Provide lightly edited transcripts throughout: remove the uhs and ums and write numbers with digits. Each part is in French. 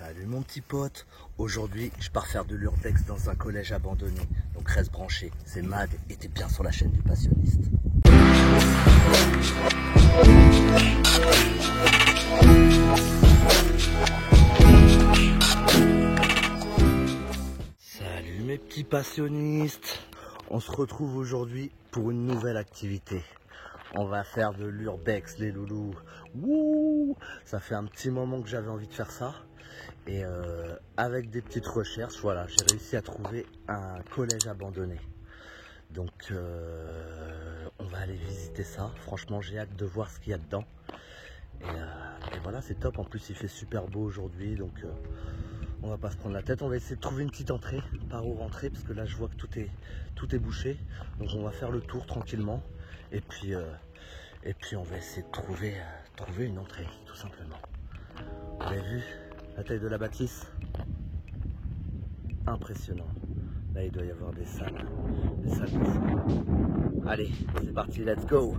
Salut mon petit pote, aujourd'hui je pars faire de l'urbex dans un collège abandonné, donc reste branché, c'est Mad et t'es bien sur la chaîne du passionniste. Salut mes petits passionnistes, on se retrouve aujourd'hui pour une nouvelle activité. On va faire de l'urbex les loulous. Wouh, ça fait un petit moment que j'avais envie de faire ça. Et avec des petites recherches, voilà, j'ai réussi à trouver un collège abandonné. Donc on va aller visiter ça. Franchement, j'ai hâte de voir ce qu'il y a dedans. Et voilà, c'est top. En plus, il fait super beau aujourd'hui. Donc on va pas se prendre la tête. On va essayer de trouver une petite entrée, par où rentrer. Parce que là, je vois que tout est bouché. Donc on va faire le tour tranquillement. Et puis on va essayer de trouver une entrée, tout simplement. Vous avez vu la taille de la bâtisse? Impressionnant. Là, il doit y avoir des salles de fou. Allez, c'est parti, let's go!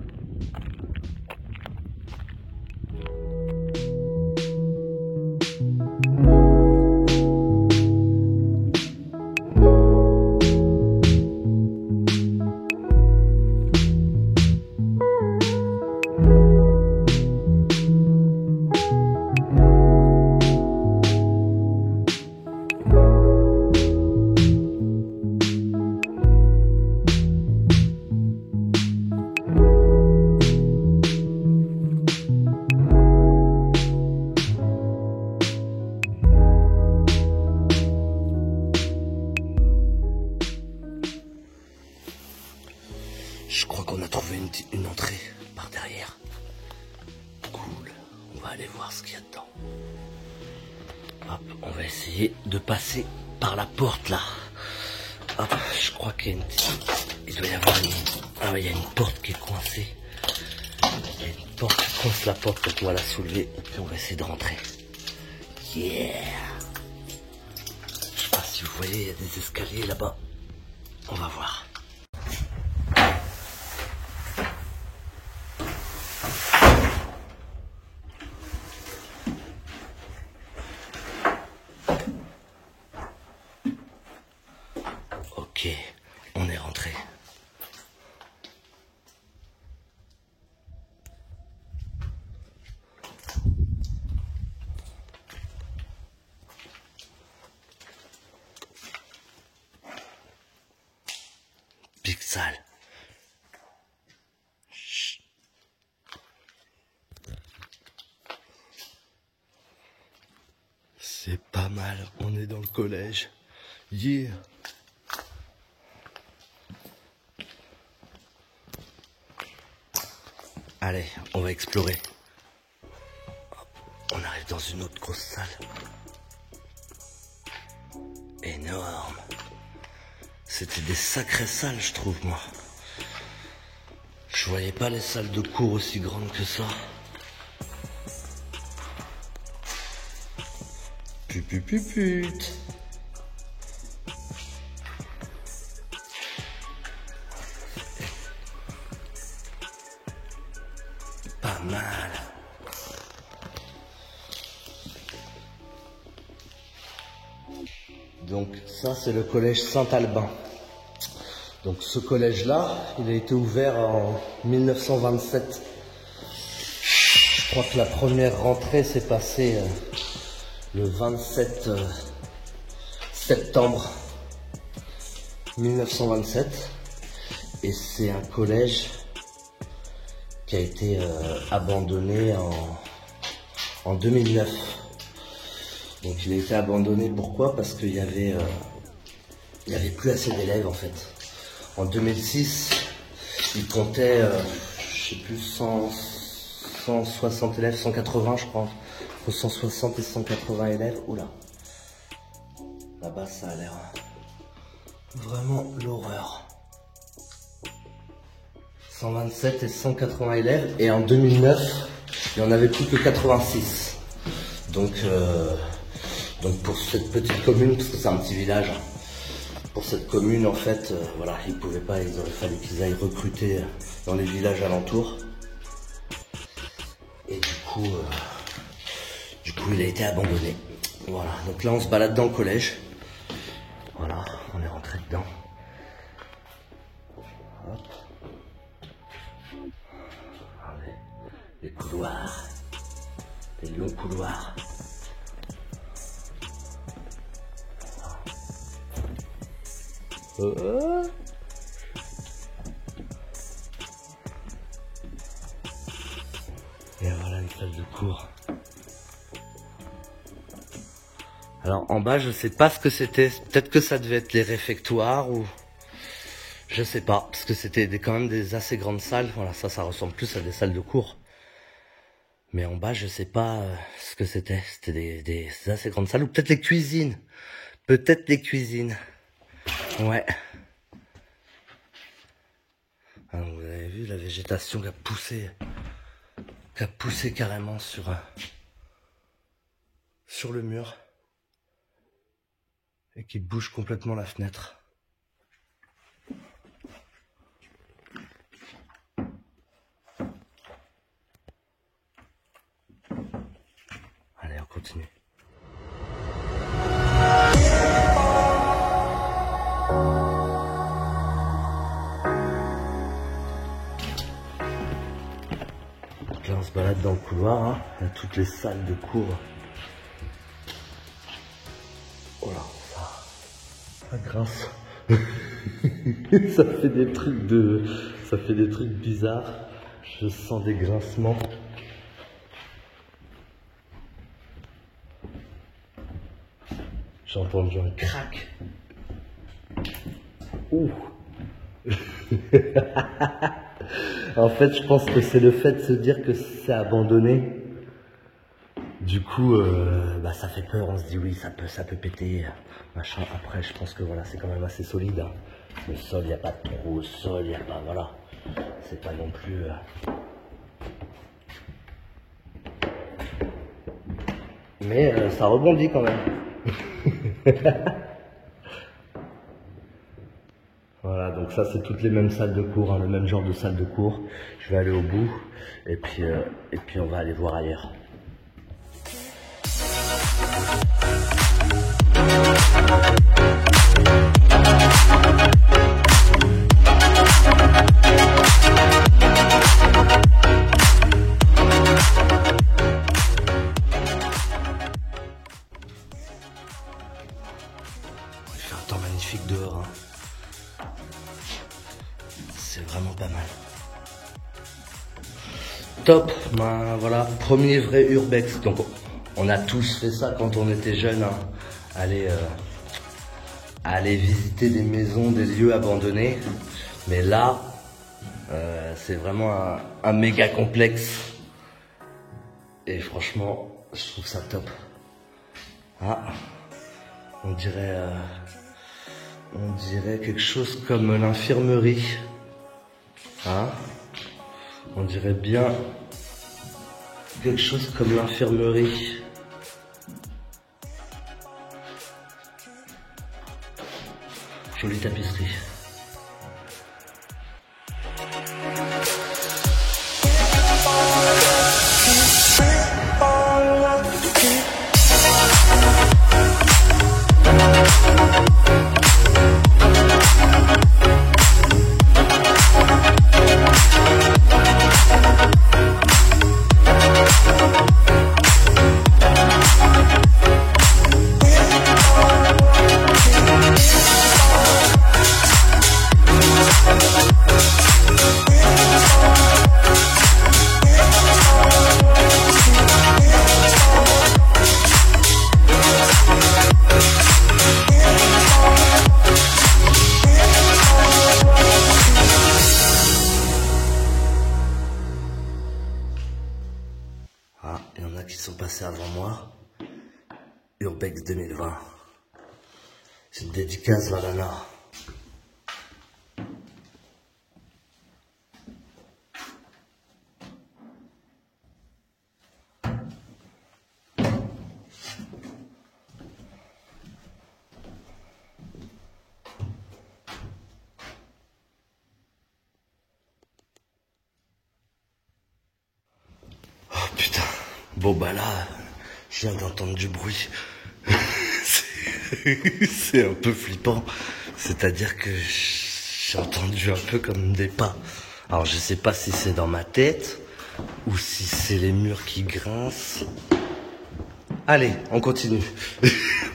Je crois qu'on a trouvé une entrée par derrière. Cool. On va aller voir ce qu'il y a dedans. Hop, on va essayer de passer par la porte là. Hop, je crois qu'il y a il doit y avoir Ah oui, il y a une porte qui est coincée. Il y a une porte qui coince la porte, donc on va la soulever et puis on va essayer de rentrer. Yeah! Je sais pas si vous voyez, il y a des escaliers là-bas. On va voir. Ok, on est rentré. Big salle. Chut. C'est pas mal, on est dans le collège. Yeah. Allez, on va explorer. Hop, on arrive dans une autre grosse salle. Énorme. C'était des sacrées salles, je trouve, moi. Je voyais pas les salles de cours aussi grandes que ça. Pupupuput. Pas mal. Donc ça c'est le collège Saint-Albin. Donc ce collège-là, il a été ouvert en 1927. Je crois que la première rentrée s'est passée le 27 septembre 1927. Et c'est un collège qui a été abandonné en 2009. Donc il a été abandonné, pourquoi? Parce qu'il y avait plus assez d'élèves en fait. En 2006, il comptait, je sais plus, 160 élèves, 180 je crois. Entre 160 et 180 élèves. Oula. Là-bas ça a l'air vraiment l'horreur. 127 et 180 élèves, et en 2009, il n'y en avait plus que 86. Donc pour cette petite commune, parce que c'est un petit village, pour cette commune, en fait, voilà, ils pouvaient pas, il aurait fallu qu'ils aillent recruter dans les villages alentours. Et du coup, il a été abandonné. Voilà, donc là on se balade dans le collège. Voilà, on est rentré dedans. Hop. Allez, les couloirs, les longs couloirs. Et voilà une salle de cours. Alors en bas je sais pas ce que c'était, peut-être que ça devait être les réfectoires ou je sais pas, parce que c'était quand même des assez grandes salles. Voilà, ça ressemble plus à des salles de cours. Mais en bas je sais pas ce que c'était, des assez grandes salles ou peut-être les cuisines. Peut-être les cuisines. Ouais. Alors, vous avez vu la végétation qui a poussé carrément sur le mur. Et qui bouge complètement la fenêtre. Allez, on continue. Donc là, on se balade dans le couloir. Hein. Il y a toutes les salles de cours. Oh là, ça grince. Ça fait des trucs bizarres. Je sens des grincements. J'ai entendu un crack. Ouh. En fait, je pense que c'est le fait de se dire que c'est abandonné. Du coup, ça fait peur. On se dit oui, ça peut péter, machin. Après, je pense que voilà, c'est quand même assez solide. Hein. Le sol, il n'y a pas de trou au sol, il n'y a pas, voilà. C'est pas non plus. Mais ça rebondit quand même. Voilà, donc ça c'est toutes les mêmes salles de cours, hein, le même genre de salle de cours. Je vais aller au bout et puis on va aller voir ailleurs. Il fait un temps magnifique dehors. Hein. C'est vraiment pas mal. Top, ben voilà, premier vrai urbex. Donc on a tous fait ça quand on était jeunes, hein. Aller visiter des maisons, des lieux abandonnés. Mais là, c'est vraiment un méga complexe. Et franchement, je trouve ça top. Ah, on dirait quelque chose comme l'infirmerie. Hein? On dirait bien quelque chose comme l'infirmerie. Jolie tapisserie. Ah, il y en a qui sont passés avant moi. Urbex 2020. C'est une dédicace, Valana. Oh putain. Bon bah là, je viens d'entendre du bruit. C'est un peu flippant. C'est-à-dire que j'ai entendu un peu comme des pas. Alors je sais pas si c'est dans ma tête ou si c'est les murs qui grincent. Allez, on continue.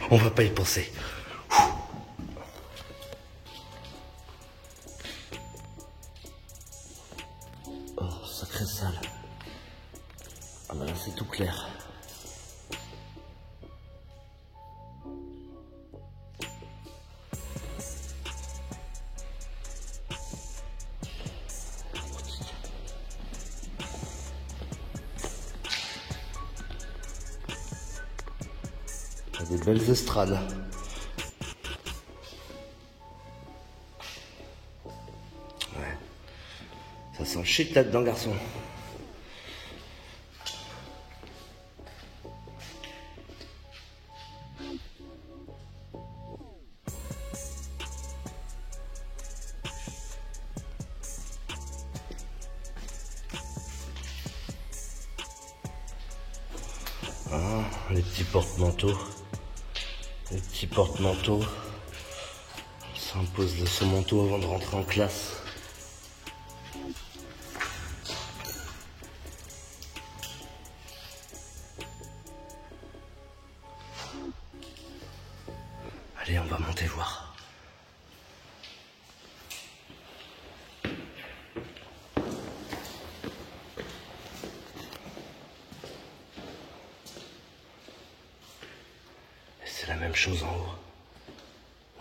On va pas y penser. Oh, sacrée salle. Ah bah là c'est tout clair. Des belles estrades. Ouais. Ça sent shit là-dedans, garçon. Ah, les petits porte-manteaux. Les petits porte-manteaux. On s'impose de son manteau avant de rentrer en classe. Allez, on va monter voir. Et c'est la même chose en haut.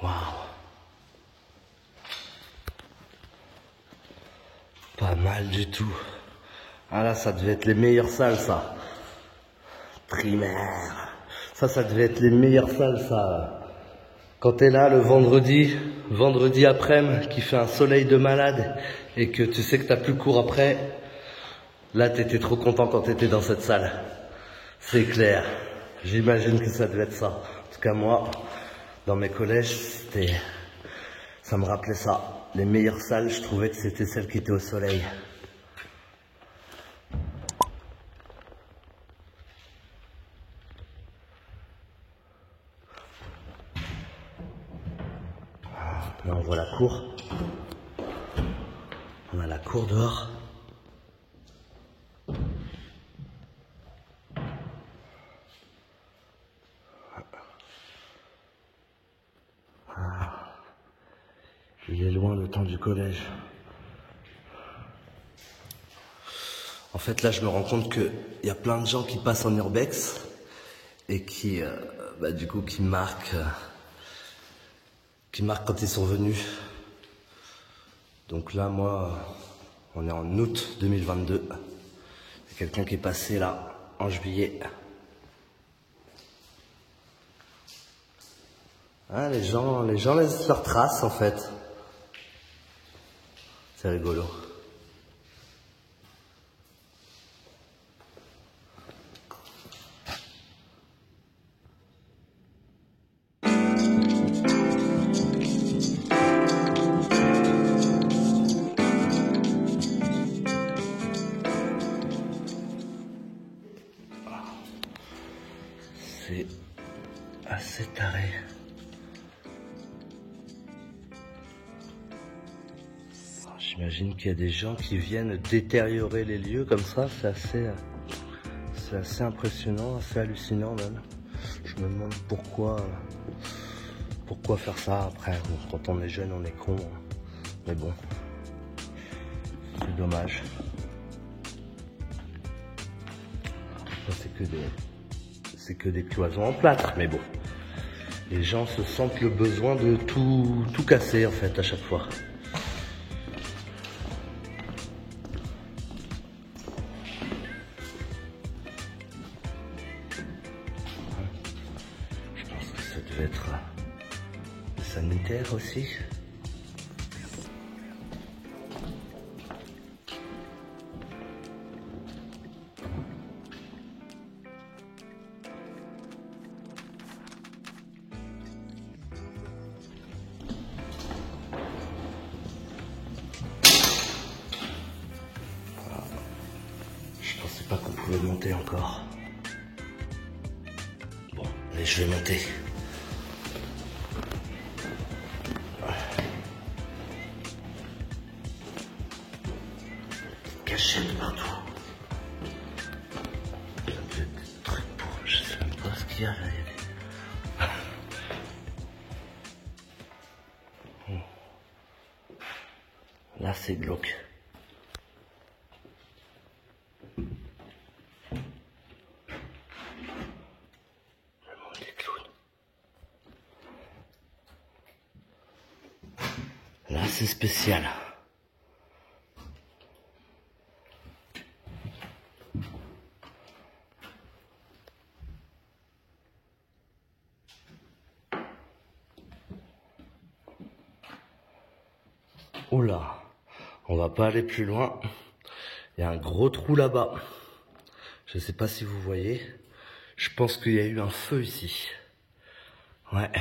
Waouh. Pas mal du tout. Ah là, ça devait être les meilleures salles, ça. Primaire. Ça devait être les meilleures salles, ça. Quand t'es là le vendredi après-midi, qui fait un soleil de malade, et que tu sais que t'as plus cours après, là t'étais trop content quand t'étais dans cette salle. C'est clair. J'imagine que ça devait être ça. En tout cas moi, dans mes collèges, ça me rappelait ça. Les meilleures salles, je trouvais que c'était celles qui étaient au soleil. Là, on voit la cour. On a la cour dehors. Ah. Il est loin le temps du collège. En fait, là, je me rends compte qu'il y a plein de gens qui passent en urbex et qui, du coup, qui marquent quand ils sont venus. Donc là, moi, on est en août 2022. Il y a quelqu'un qui est passé là, en juillet. Ah, les gens laissent leurs traces, en fait. C'est rigolo. C'est assez taré. J'imagine qu'il y a des gens qui viennent détériorer les lieux comme ça, c'est assez impressionnant, assez hallucinant même. Je me demande pourquoi faire ça après. Quand on est jeune, on est con, mais bon, c'est dommage. Ça, c'est que des cloisons en plâtre, mais bon. Les gens se sentent le besoin de tout casser en fait à chaque fois. Je pense que ça devait être sanitaire aussi. Je pensais pas qu'on pouvait monter encore. Bon, allez, je vais monter. jette partout. Ça me jette des trucs pour... Je sais même pas ce qu'il y a là. Là, c'est glauque. Le monde des clowns. Là, c'est spécial. Oula. On va pas aller plus loin. Il y a un gros trou là-bas. Je sais pas si vous voyez. Je pense qu'il y a eu un feu ici. Ouais.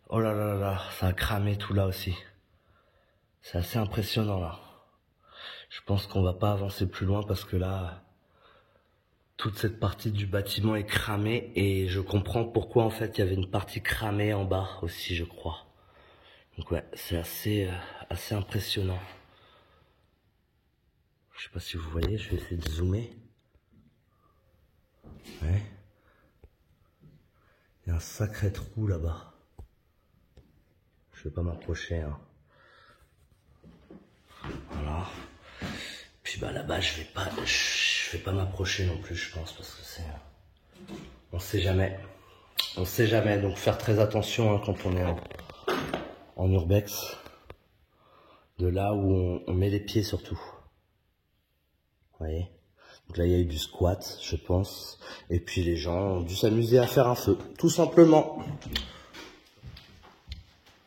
Oh là là là là, ça a cramé tout là aussi. C'est assez impressionnant là. Je pense qu'on va pas avancer plus loin parce que là, toute cette partie du bâtiment est cramée et je comprends pourquoi en fait il y avait une partie cramée en bas aussi, je crois. Donc ouais, c'est assez impressionnant. Je sais pas si vous voyez, je vais essayer de zoomer. Ouais. Il y a un sacré trou là-bas. Je vais pas m'approcher, hein. Voilà. Puis bah là-bas, je vais pas m'approcher non plus, je pense, parce que c'est... On sait jamais. On sait jamais, donc faire très attention hein, quand on est en urbex. De là où on met les pieds surtout. Vous voyez? Donc là, il y a eu du squat, je pense. Et puis les gens ont dû s'amuser à faire un feu, tout simplement.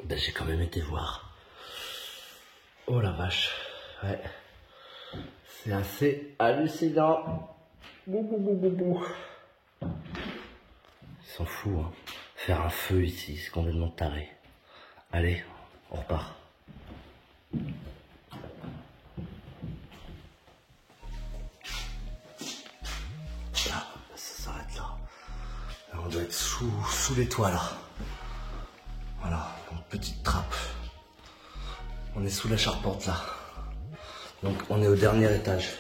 Ben, j'ai quand même été voir. Oh la vache. Ouais. C'est assez hallucinant. Bou, bou, bou, bou, bou. Ils s'en foutent, hein. Faire un feu ici, c'est complètement taré. Allez, on repart. Là, ça s'arrête là. Là, on doit être sous les toits là. Voilà, une petite trappe. On est sous la charpente là. Donc on est au dernier étage.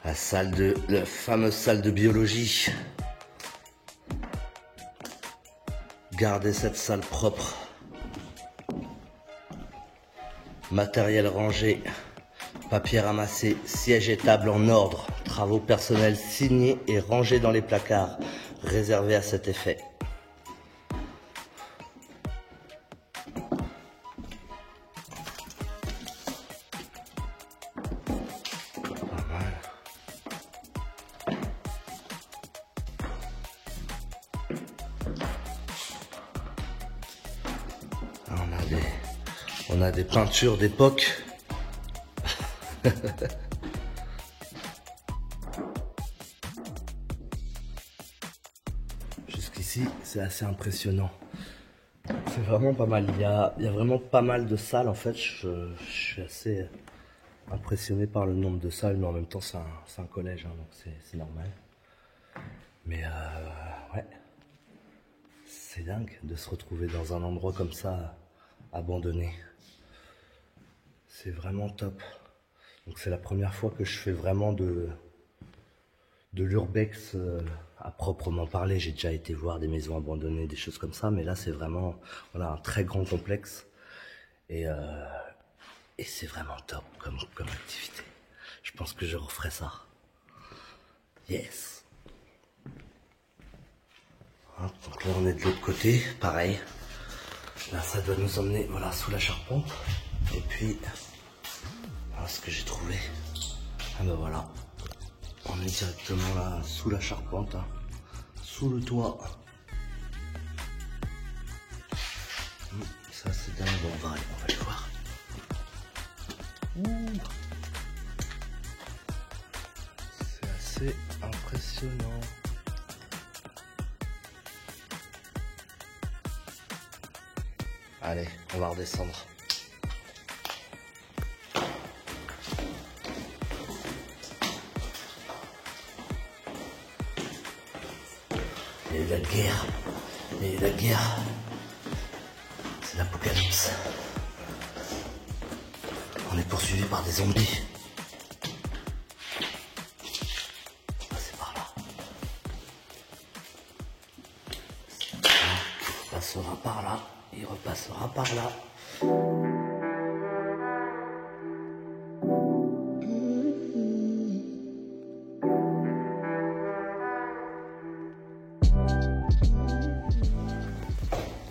La fameuse salle de biologie. Gardez cette salle propre. Matériel rangé. Papier ramassé. Sièges et tables en ordre. Travaux personnels signés et rangés dans les placards. Réservés à cet effet. On a des peintures d'époque. Jusqu'ici, c'est assez impressionnant. C'est vraiment pas mal. Il y a vraiment pas mal de salles. En fait, je suis assez impressionné par le nombre de salles, mais en même temps, c'est un collège, hein, donc c'est normal. Mais ouais, c'est dingue de se retrouver dans un endroit comme ça, abandonné. C'est vraiment top. Donc c'est la première fois que je fais vraiment de l'urbex à proprement parler. J'ai déjà été voir des maisons abandonnées, des choses comme ça, mais là c'est vraiment voilà, un très grand complexe et c'est vraiment top comme activité. Je pense que je referai ça. Yes. Hop, donc là on est de l'autre côté, pareil. Là ça doit nous emmener voilà, sous la charpente. Et puis, voilà ce que j'ai trouvé. Ah ben voilà. On est directement là, sous la charpente, hein, sous le toit. Ça c'est dingue, bon, on va le voir. C'est assez impressionnant. Allez, on va redescendre. Il y a eu la guerre. Il y a eu la guerre. C'est l'apocalypse. On est poursuivi par des zombies. Ah, c'est par là. Il passera par là. Il repassera par là.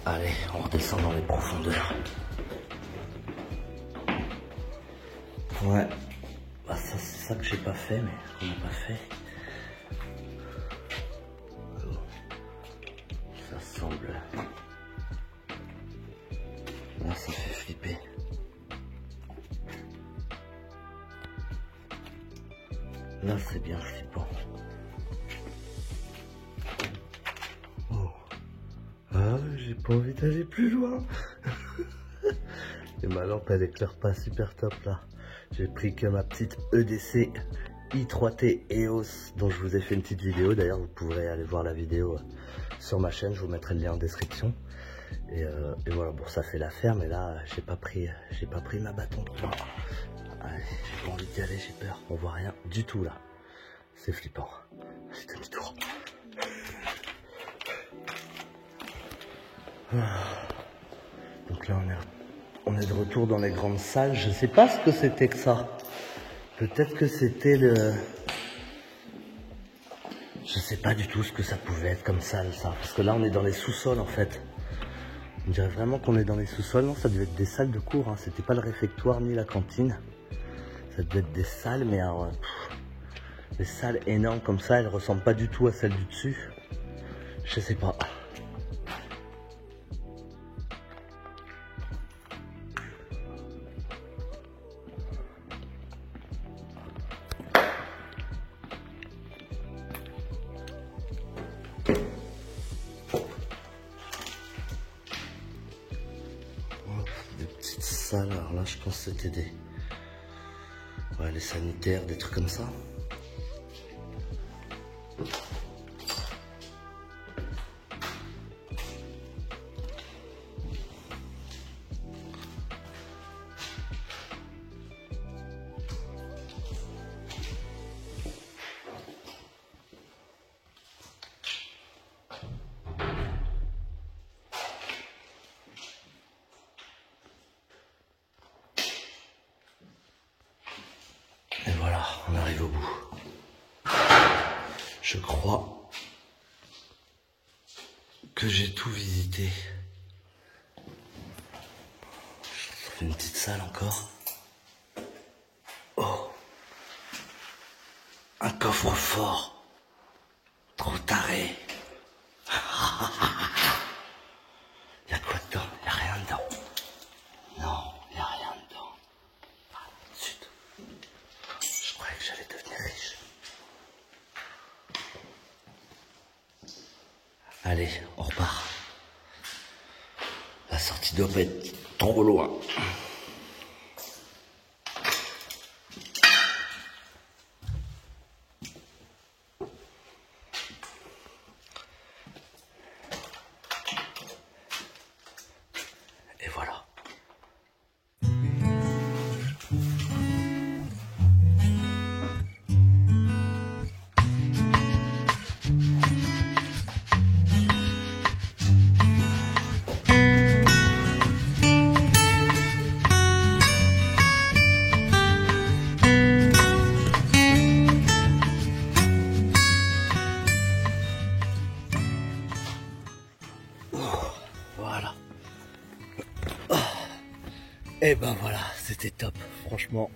Allez, on redescend dans les profondeurs. Ouais, bah ça c'est ça que j'ai pas fait, mais qu'on n'a pas fait. Ça semble... Là ça fait flipper. Là c'est bien flippant. Oh. Ah, j'ai pas envie d'aller plus loin. Et ma lampe elle éclaire pas super top là. J'ai pris que ma petite EDC i3T EOS dont je vous ai fait une petite vidéo. D'ailleurs vous pourrez aller voir la vidéo sur ma chaîne, je vous mettrai le lien en description. Et voilà, bon ça fait l'affaire, mais là j'ai pas pris ma bâton pour moi. Allez, j'ai pas envie d'y aller, j'ai peur. On voit rien du tout là. C'est flippant. J'ai demi-tour. Donc là on est de retour dans les grandes salles. Je sais pas ce que c'était que ça. Peut-être que c'était le... Je sais pas du tout ce que ça pouvait être comme salle ça. Parce que là on est dans les sous-sols en fait. On dirait vraiment qu'on est dans les sous-sols. Non, ça devait être des salles de cours, hein. C'était pas le réfectoire ni la cantine. Ça devait être des salles, mais alors, des salles énormes comme ça, elles ressemblent pas du tout à celles du dessus. Je sais pas. Des petites salles, alors là je pense que c'était des... Ouais, les sanitaires, des trucs comme ça. Et voilà, on arrive au bout. Je crois que j'ai tout visité. Je trouve une petite salle encore. Oh, un coffre-fort. Trop taré. Il y a quoi dedans? Il n'y a rien dedans. Non, il n'y a rien dedans. Ah, zut. Je croyais que j'allais devenir riche. Allez, on repart. La sortie doit pas être trop loin. Et voilà. Voilà. Et ben voilà, c'était top. Franchement,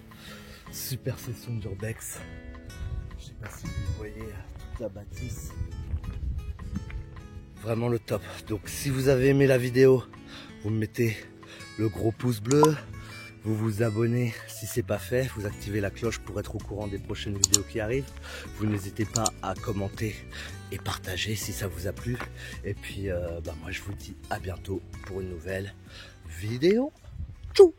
super session d'urbex. Je sais pas si vous voyez toute la bâtisse. Vraiment le top. Donc si vous avez aimé la vidéo, vous me mettez le gros pouce bleu. Vous vous abonnez si c'est pas fait. Vous activez la cloche pour être au courant des prochaines vidéos qui arrivent. Vous n'hésitez pas à commenter et partager si ça vous a plu. Et puis moi je vous dis à bientôt pour une nouvelle vidéo. Tchou!